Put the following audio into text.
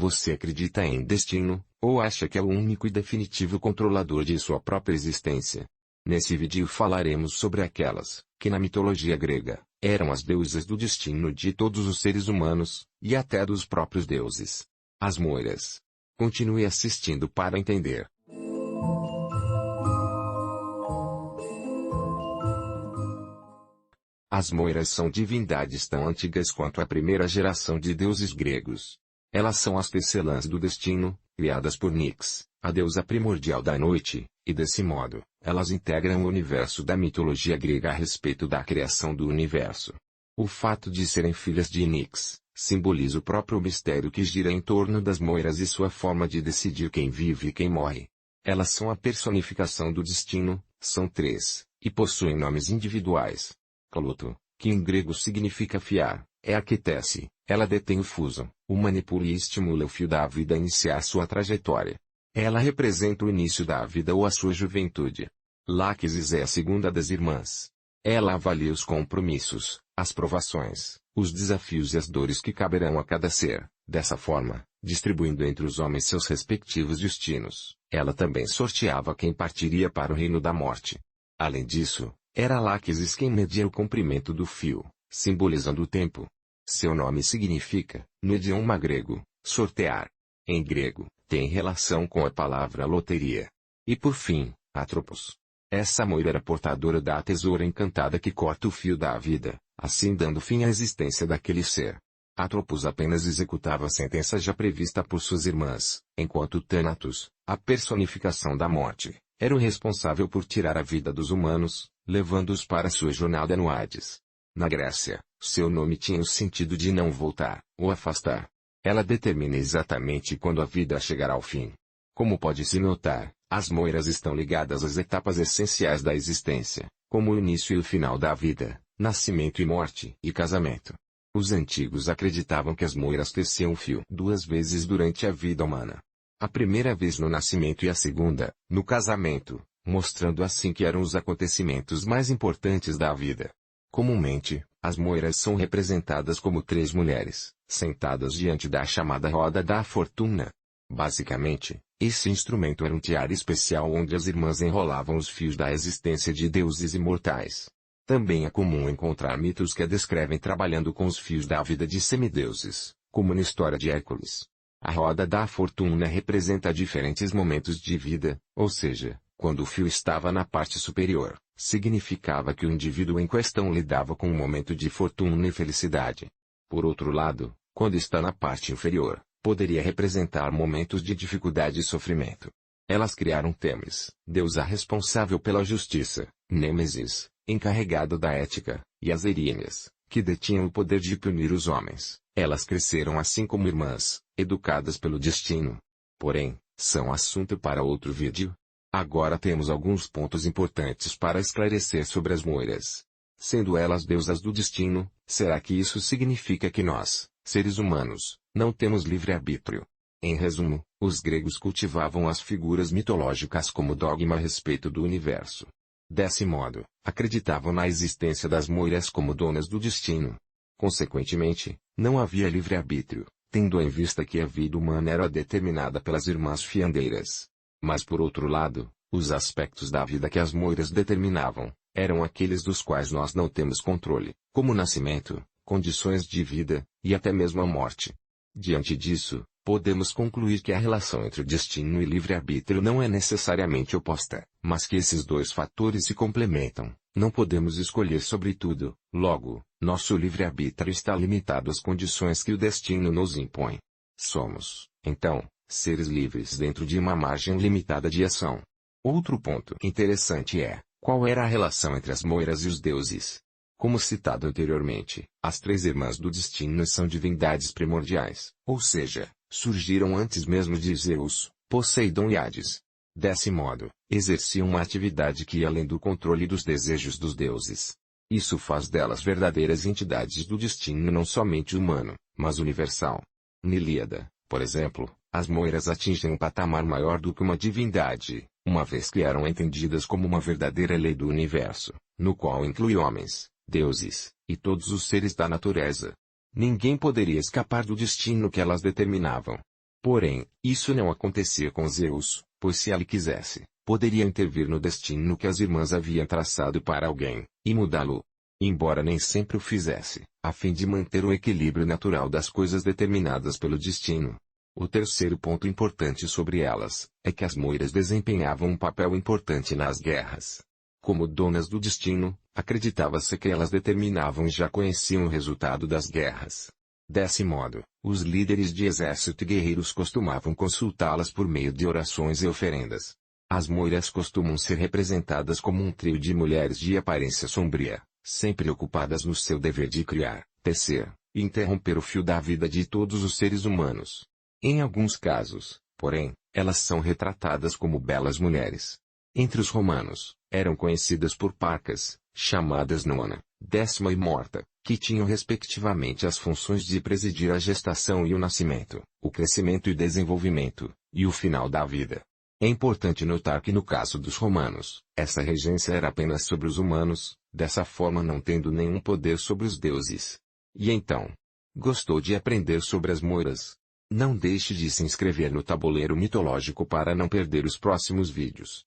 Você acredita em destino, ou acha que é o único e definitivo controlador de sua própria existência? Nesse vídeo falaremos sobre aquelas, que na mitologia grega, eram as deusas do destino de todos os seres humanos, e até dos próprios deuses. As Moiras. Continue assistindo para entender. As Moiras são divindades tão antigas quanto a primeira geração de deuses gregos. Elas são as tecelãs do destino, criadas por Nix, a deusa primordial da noite, e desse modo, elas integram o universo da mitologia grega a respeito da criação do universo. O fato de serem filhas de Nix simboliza o próprio mistério que gira em torno das Moiras e sua forma de decidir quem vive e quem morre. Elas são a personificação do destino, são três, e possuem nomes individuais. Cloto, que em grego significa fiar, é a que tece, ela detém o fuso, o manipula e estimula o fio da vida a iniciar sua trajetória. Ela representa o início da vida ou a sua juventude. Láquesis é a segunda das irmãs. Ela avalia os compromissos, as provações, os desafios e as dores que caberão a cada ser, dessa forma, distribuindo entre os homens seus respectivos destinos. Ela também sorteava quem partiria para o reino da morte. Além disso, era Láquesis quem media o comprimento do fio, simbolizando o tempo. Seu nome significa, no idioma grego, sortear. Em grego, tem relação com a palavra loteria. E por fim, Atropos. Essa Moira era portadora da tesoura encantada que corta o fio da vida, assim dando fim à existência daquele ser. Atropos apenas executava a sentença já prevista por suas irmãs, enquanto Thanatos, a personificação da morte, era o responsável por tirar a vida dos humanos, levando-os para sua jornada no Hades. Na Grécia, seu nome tinha o sentido de não voltar, ou afastar. Ela determina exatamente quando a vida chegará ao fim. Como pode-se notar, as Moiras estão ligadas às etapas essenciais da existência, como o início e o final da vida, nascimento e morte e casamento. Os antigos acreditavam que as Moiras teciam o fio duas vezes durante a vida humana. A primeira vez no nascimento e a segunda, no casamento, mostrando assim que eram os acontecimentos mais importantes da vida. Comumente, as Moiras são representadas como três mulheres, sentadas diante da chamada roda da fortuna. Basicamente, esse instrumento era um tiara especial onde as irmãs enrolavam os fios da existência de deuses imortais. Também é comum encontrar mitos que a descrevem trabalhando com os fios da vida de semideuses, como na história de Hércules. A roda da fortuna representa diferentes momentos de vida, ou seja, quando o fio estava na parte superior, significava que o indivíduo em questão lidava com um momento de fortuna e felicidade. Por outro lado, quando está na parte inferior, poderia representar momentos de dificuldade e sofrimento. Elas criaram Temis, deusa responsável pela justiça, Nêmesis, encarregado da ética, e as Eríneas, que detinham o poder de punir os homens. Elas cresceram assim como irmãs, educadas pelo destino. Porém, são assunto para outro vídeo. Agora temos alguns pontos importantes para esclarecer sobre as Moiras. Sendo elas deusas do destino, será que isso significa que nós, seres humanos, não temos livre-arbítrio? Em resumo, os gregos cultivavam as figuras mitológicas como dogma a respeito do universo. Desse modo, acreditavam na existência das Moiras como donas do destino. Consequentemente, não havia livre-arbítrio, tendo em vista que a vida humana era determinada pelas irmãs fiandeiras. Mas por outro lado, os aspectos da vida que as Moiras determinavam, eram aqueles dos quais nós não temos controle, como o nascimento, condições de vida, e até mesmo a morte. Diante disso, podemos concluir que a relação entre destino e livre-arbítrio não é necessariamente oposta, mas que esses dois fatores se complementam. Não podemos escolher sobre tudo, logo, nosso livre-arbítrio está limitado às condições que o destino nos impõe. Somos, então, seres livres dentro de uma margem limitada de ação. Outro ponto interessante é, qual era a relação entre as Moiras e os deuses? Como citado anteriormente, as três irmãs do destino são divindades primordiais, ou seja, surgiram antes mesmo de Zeus, Poseidon e Hades. Desse modo, exerciam uma atividade que ia além do controle dos desejos dos deuses. Isso faz delas verdadeiras entidades do destino não somente humano, mas universal. Níliada, por exemplo, as Moiras atingem um patamar maior do que uma divindade, uma vez que eram entendidas como uma verdadeira lei do universo, no qual inclui homens, deuses, e todos os seres da natureza. Ninguém poderia escapar do destino que elas determinavam. Porém, isso não acontecia com Zeus, pois se ele quisesse, poderia intervir no destino que as irmãs haviam traçado para alguém, e mudá-lo. Embora nem sempre o fizesse, a fim de manter o equilíbrio natural das coisas determinadas pelo destino. O terceiro ponto importante sobre elas, é que as moiras desempenhavam um papel importante nas guerras. Como donas do destino, acreditava-se que elas determinavam e já conheciam o resultado das guerras. Desse modo, os líderes de exército e guerreiros costumavam consultá-las por meio de orações e oferendas. As moiras costumam ser representadas como um trio de mulheres de aparência sombria, sempre ocupadas no seu dever de criar, tecer e interromper o fio da vida de todos os seres humanos. Em alguns casos, porém, elas são retratadas como belas mulheres. Entre os romanos, eram conhecidas por parcas, chamadas nona, décima e morta, que tinham respectivamente as funções de presidir a gestação e o nascimento, o crescimento e desenvolvimento, e o final da vida. É importante notar que no caso dos romanos, essa regência era apenas sobre os humanos, dessa forma não tendo nenhum poder sobre os deuses. E então? Gostou de aprender sobre as moiras? Não deixe de se inscrever no Tabuleiro Mitológico para não perder os próximos vídeos.